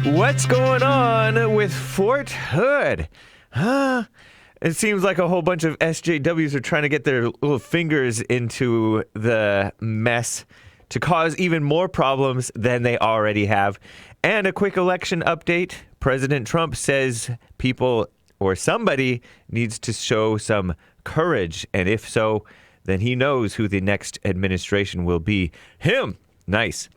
What's going on with Fort Hood? Huh? It seems like a whole bunch of SJWs are trying to get their little fingers into the mess to cause even more problems than they already have. And a quick election update. President Trump says people or somebody needs to show some courage. And if so, then he knows who the next administration will be. Him. Nice.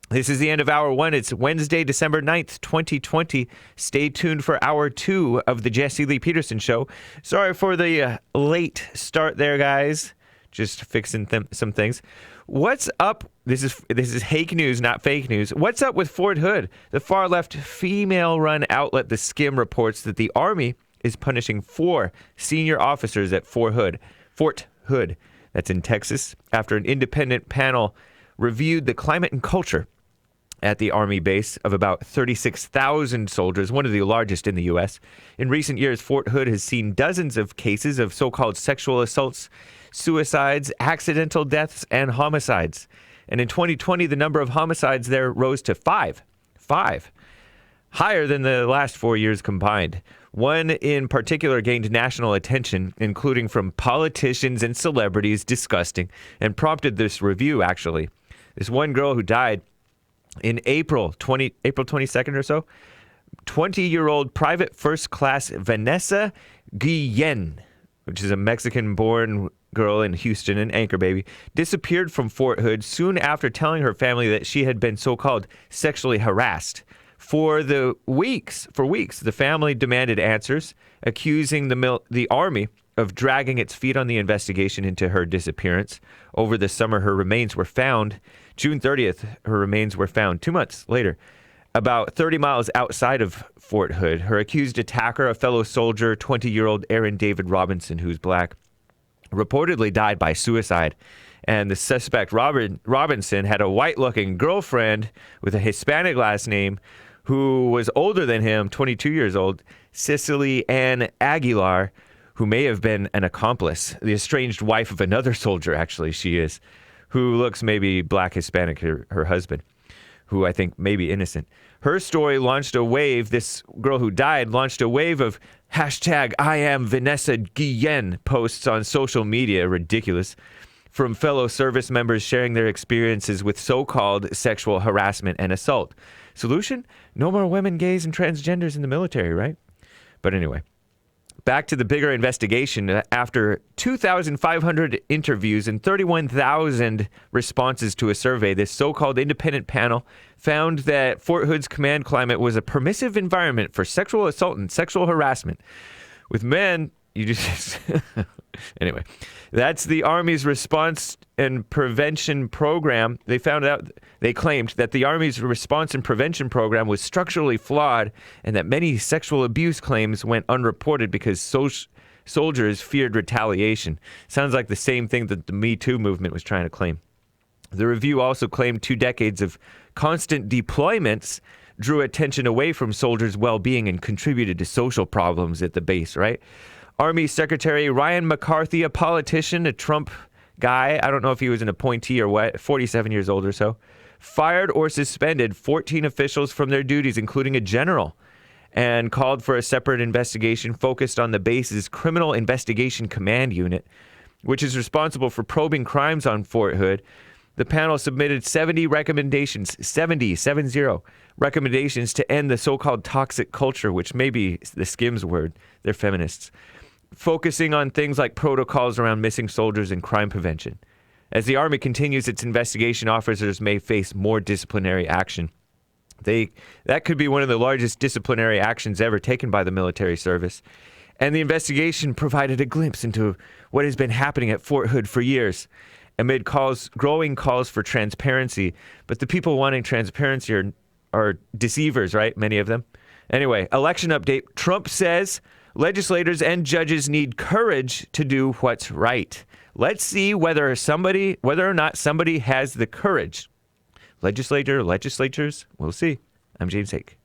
This is the end of Hour 1. It's Wednesday, December 9th, 2020. Stay tuned for Hour 2 of the Jesse Lee Peterson Show. Sorry for the late start there, guys. Just fixing some things. What's up? This is Hake News, not fake news. What's up with Fort Hood? The far-left female-run outlet The Skim reports that the Army is punishing 4 senior officers at Fort Hood. That's in Texas, after an independent panel reviewed the climate and culture at the Army base of about 36,000 soldiers, one of the largest in the U.S. In recent years, Fort Hood has seen dozens of cases of so-called sexual assaults, suicides, accidental deaths, and homicides. And in 2020, the number of homicides there rose to 5. Higher than the last 4 years combined. One in particular gained national attention, including from politicians and celebrities, disgusting, and prompted this review, actually. This one girl who died in April 22nd or so, 20-year-old private first class Vanessa Guillen, which is a Mexican-born girl in Houston, an anchor baby, disappeared from Fort Hood soon after telling her family that she had been so-called sexually harassed. For weeks, the family demanded answers, accusing the Army of dragging its feet on the investigation into her disappearance. Over the summer, her remains were found. June 30th, her remains were found 2 months later, about 30 miles outside of Fort Hood. Her accused attacker, a fellow soldier, 20-year-old Aaron David Robinson, who's black, reportedly died by suicide. And the suspect, Robinson, had a white-looking girlfriend with a Hispanic last name who was older than him, 22 years old, Cicely Ann Aguilar, who may have been an accomplice, the estranged wife of another soldier, actually, she is, who looks maybe black Hispanic, her husband, who I think may be innocent. Her story launched a wave, this girl who died launched a wave of hashtag I am Vanessa Guillen posts on social media, ridiculous, from fellow service members sharing their experiences with so-called sexual harassment and assault. Solution? No more women, gays, and transgenders in the military, right? But anyway. Back to the bigger investigation. After 2,500 interviews and 31,000 responses to a survey, this so-called independent panel found that Fort Hood's command climate was a permissive environment for sexual assault and sexual harassment. With men, you just... Anyway, that's the Army's response and prevention program. They claimed that the Army's response and prevention program was structurally flawed and that many sexual abuse claims went unreported because soldiers feared retaliation. Sounds like the same thing that the MeToo'd movement was trying to claim. The review also claimed 2 decades of constant deployments drew attention away from soldiers' well-being and contributed to social problems at the base, right? Army Secretary Ryan McCarthy, a politician, a Trump guy, I don't know if he was an appointee or what, 47 years old or so, fired or suspended 14 officials from their duties, including a general, and called for a separate investigation focused on the base's Criminal Investigation Command Unit, which is responsible for probing crimes on Fort Hood. The panel submitted 70 recommendations to end the so-called toxic culture, which may be the Skims word. They're feminists. Focusing on things like protocols around missing soldiers and crime prevention. As the Army continues its investigation, officers may face more disciplinary action. That could be one of the largest disciplinary actions ever taken by the military service. And the investigation provided a glimpse into what has been happening at Fort Hood for years, amid growing calls for transparency. But the people wanting transparency are deceivers, right? Many of them. Anyway, election update. Trump says legislators and judges need courage to do what's right. Let's see whether or not somebody has the courage. Legislators, we'll see. I'm James Hake.